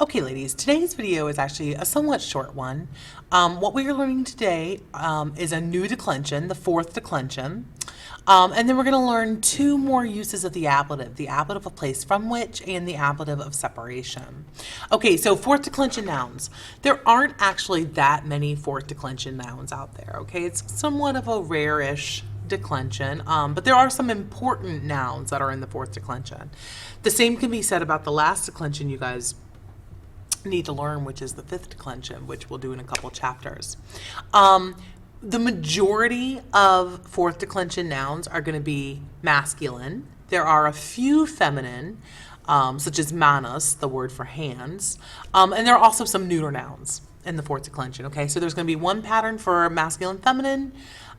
Okay, ladies, today's video is actually a somewhat short one. What we are learning today is a new declension, the fourth declension. And then we're going to learn two more uses of the ablative of place from which and the ablative of separation. Okay, so fourth declension nouns. There aren't actually that many fourth declension nouns out there, okay? It's somewhat of a rare-ish declension, but there are some important nouns that are in the fourth declension. The same can be said about the last declension you guys need to learn, which is the fifth declension, which we'll do in a couple chapters. The majority of fourth declension nouns are going to be masculine. There are a few feminine, such as manos, the word for hands, and there are also some neuter nouns in the fourth declension. Okay, so there's going to be one pattern for masculine, feminine,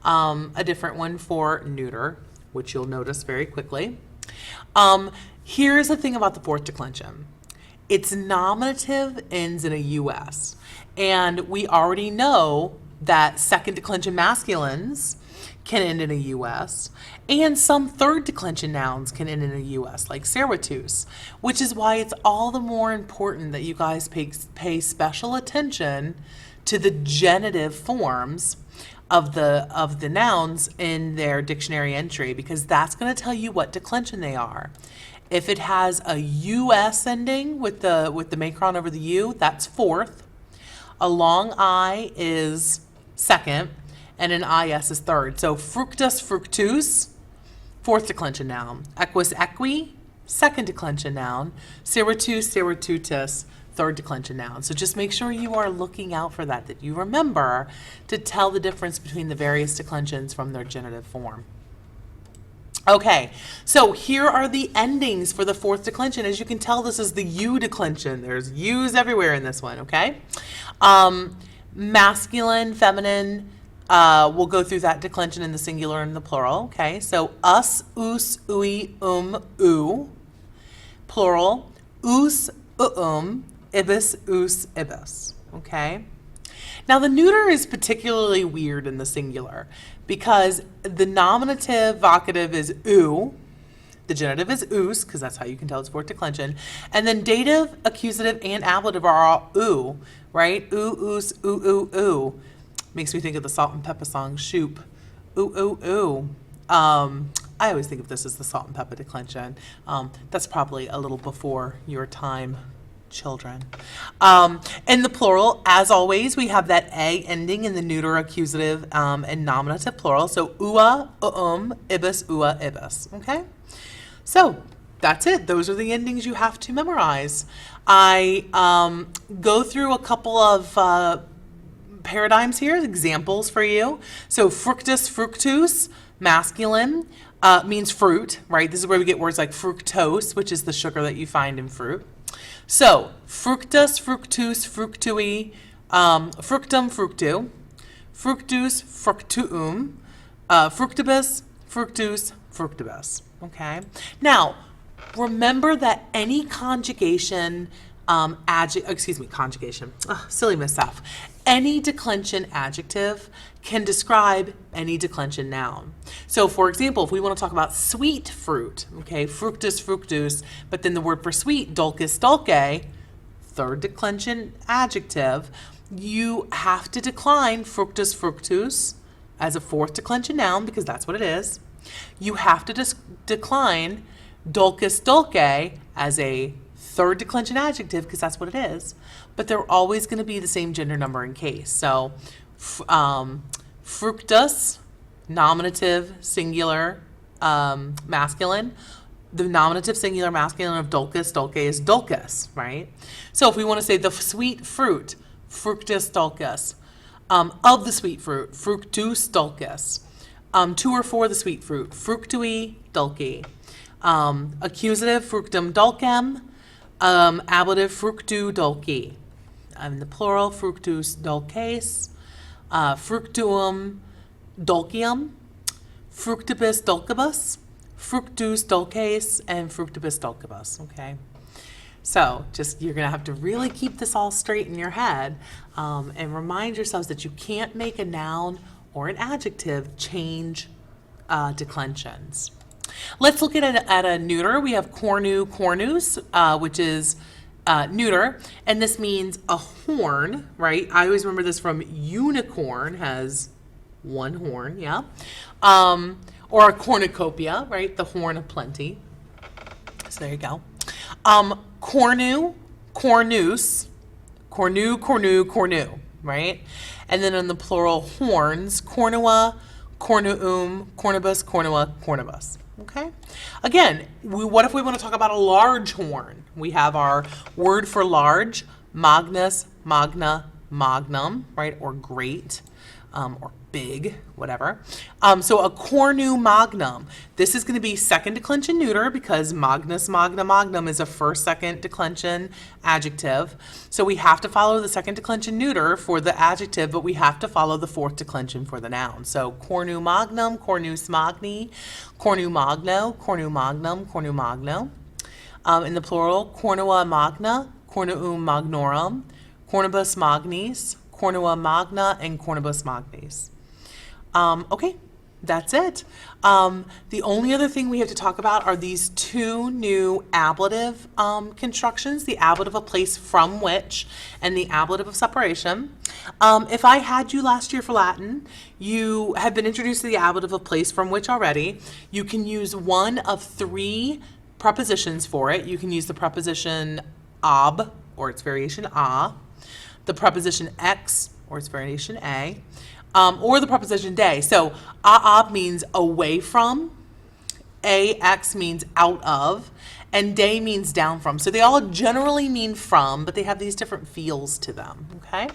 a different one for neuter, which you'll notice very quickly. Here's the thing about the fourth declension. Its nominative ends in a US, and we already know that second declension masculines can end in a US, and some third declension nouns can end in a US, like servatus, which is why it's all the more important that you guys pay special attention to the genitive forms of the nouns in their dictionary entry, because that's going to tell you what declension they are. If it has a US ending with the macron over the U, that's fourth. A long I is second, and an IS is third. So fructus, fructus, fourth declension noun. Equus, equi, second declension noun. Servatus, servatutus, third declension noun. So just make sure you are looking out for that you remember to tell the difference between the various declensions from their genitive form. Okay, so here are the endings for the fourth declension. As you can tell, this is the U declension. There's U's everywhere in this one, okay? Masculine, feminine, we'll go through that declension in the singular and the plural, okay? So us, us, ui, u. Plural, us, ibis, us, ibis, okay? Now the neuter is particularly weird in the singular because the nominative vocative is u, the genitive is us, because that's how you can tell it's fourth declension, and then dative, accusative, and ablative are all u, right? U, us, u. Makes me think of the Salt and Pepper song, Shoop. Ooh. I always think of this as the Salt and Pepper declension. That's probably a little before your time, children. In the plural, as always, we have that A ending in the neuter, accusative, and nominative plural. So ua, ibis, ua, ibis. Okay? So that's it. Those are the endings you have to memorize. I go through a couple of paradigms here, examples for you. So fructus, fructus, masculine, means fruit, right? This is where we get words like fructose, which is the sugar that you find in fruit. So, fructus, fructus, fructui, fructum, fructu, fructus, fructuum, fructibus, fructus, fructibus, okay? Now, remember that any conjugation, conjugation, silly myself. Any declension adjective can describe any declension noun. So for example, if we want to talk about sweet fruit, okay, fructus, fructus, but then the word for sweet, dulcis, dulce, third declension adjective, you have to decline fructus, fructus as a fourth declension noun because that's what it is. You have to decline dulcis, dulce as a third declension adjective because that's what it is, but they're always going to be the same gender number in case. So fructus, nominative, singular, masculine. The nominative, singular, masculine of dulcis, dulce is dulcus, right? So if we want to say the sweet fruit, fructus dulcus, of the sweet fruit, fructus dulcus, to or for the sweet fruit, fructui dulci, accusative, fructum dulcem, ablative, fructu dulci. The plural, fructus dulces, fructuum dulcium, fructibus dulcibus, fructus dulces, and fructibus dulcibus, okay? So just, you're gonna have to really keep this all straight in your head and remind yourselves that you can't make a noun or an adjective change declensions. Let's look at a neuter. We have cornu, cornus, which is neuter, and this means a horn, right? I always remember this from unicorn, has one horn, yeah. Or a cornucopia, right? The horn of plenty. So there you go. Cornu, cornus, cornu, cornu, cornu, right? And then in the plural, horns, cornua, cornuum, cornubus, cornua, cornubus. Okay? Again, what if we want to talk about a large horn? We have our word for large, magnus, magna, magnum, right? Or great, or big, whatever. So a cornu magnum. This is going to be second declension neuter because magnus, magna, magnum is a first, second declension adjective. So we have to follow the second declension neuter for the adjective, but we have to follow the fourth declension for the noun. So cornu magnum, cornus magni, cornu magno, cornu magnum, cornu magno. In the plural, cornua magna, cornuum magnorum, cornubus magnis, cornua magna, and cornubus magnis. Okay, that's it. The only other thing we have to talk about are these two new ablative constructions, the ablative of place from which and the ablative of separation. If I had you last year for Latin, you have been introduced to the ablative of place from which already. You can use one of three prepositions for it. You can use the preposition ab, or its variation a, the preposition ex, or its variation a, or the preposition de. So ab means away from, ax means out of, and de means down from. So they all generally mean from, but they have these different feels to them, okay?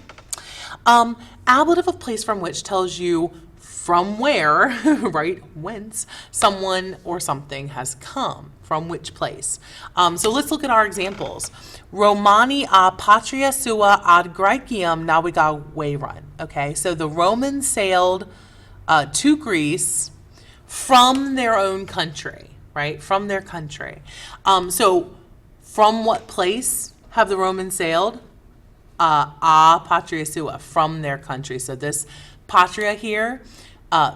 Ablative of place from which tells you from where, right, whence someone or something has come, from which place. So let's look at our examples. Romani a patria sua ad Graecium navigaverunt. Okay, so the Romans sailed to Greece from their own country, right, from their country. So from what place have the Romans sailed? A patria sua, from their country. So this patria here,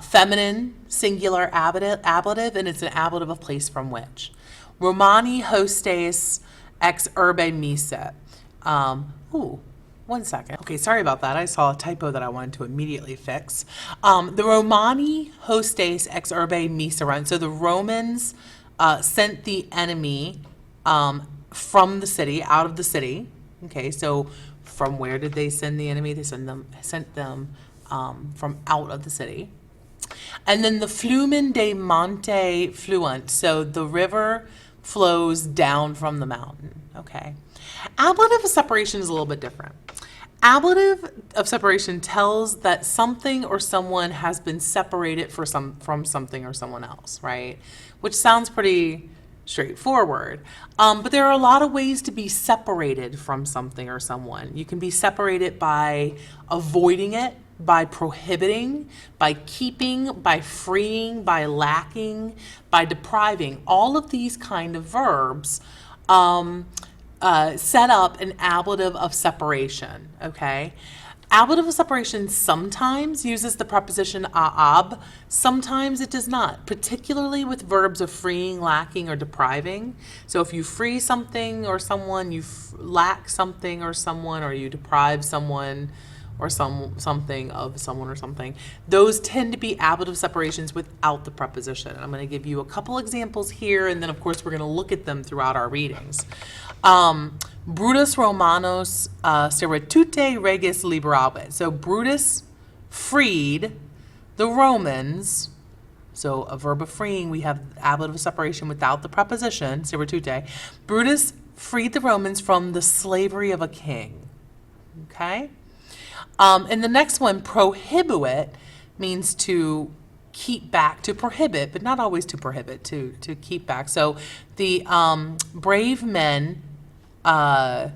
feminine singular ablative, and it's an ablative of place from which. Romani hostes ex urbe miset. One second. Okay, sorry about that. I saw a typo that I wanted to immediately fix. The Romani hostes ex urbe miserunt. So the Romans sent the enemy from the city, out of the city. Okay, so from where did they send the enemy? They sent them from out of the city. And then the flumen de monte fluent. So the river flows down from the mountain. Okay. Ablative of separation is a little bit different. Ablative of separation tells that something or someone has been separated from something or someone else, right? Which sounds pretty straightforward. But there are a lot of ways to be separated from something or someone. You can be separated by avoiding it, by prohibiting, by keeping, by freeing, by lacking, by depriving. All of these kind of verbs set up an ablative of separation, okay? Ablative of separation sometimes uses the preposition ab, sometimes it does not, particularly with verbs of freeing, lacking, or depriving. So if you free something or someone, you lack something or someone, or you deprive someone or something of someone or something, those tend to be ablative separations without the preposition. And I'm going to give you a couple examples here, and then of course we're going to look at them throughout our readings. Brutus Romanos servitute regis liberabit. So Brutus freed the Romans. So a verb of freeing, we have ablative of separation without the preposition, servitute. Brutus freed the Romans from the slavery of a king. Okay? And the next one, prohibuit, means to keep back, to prohibit, but not always to prohibit, to keep back. So the brave men, oh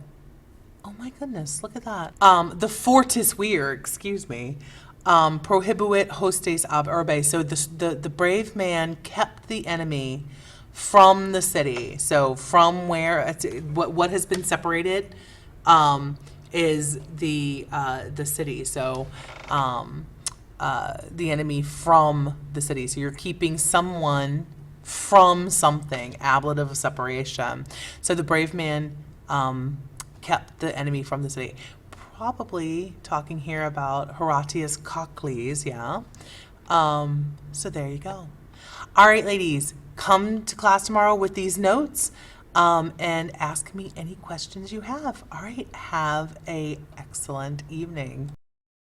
my goodness, look at that. The fortis vir, excuse me, prohibuit hostes ab urbe. So the brave man kept the enemy from the city. So from where, what has been separated is the city. So the enemy from the city. So you're keeping someone from something, ablative of separation. So the brave man kept the enemy from the city. Probably talking here about Horatius Cocles, yeah. So there you go. All right, ladies, come to class tomorrow with these notes and ask me any questions you have. All right, have a excellent evening.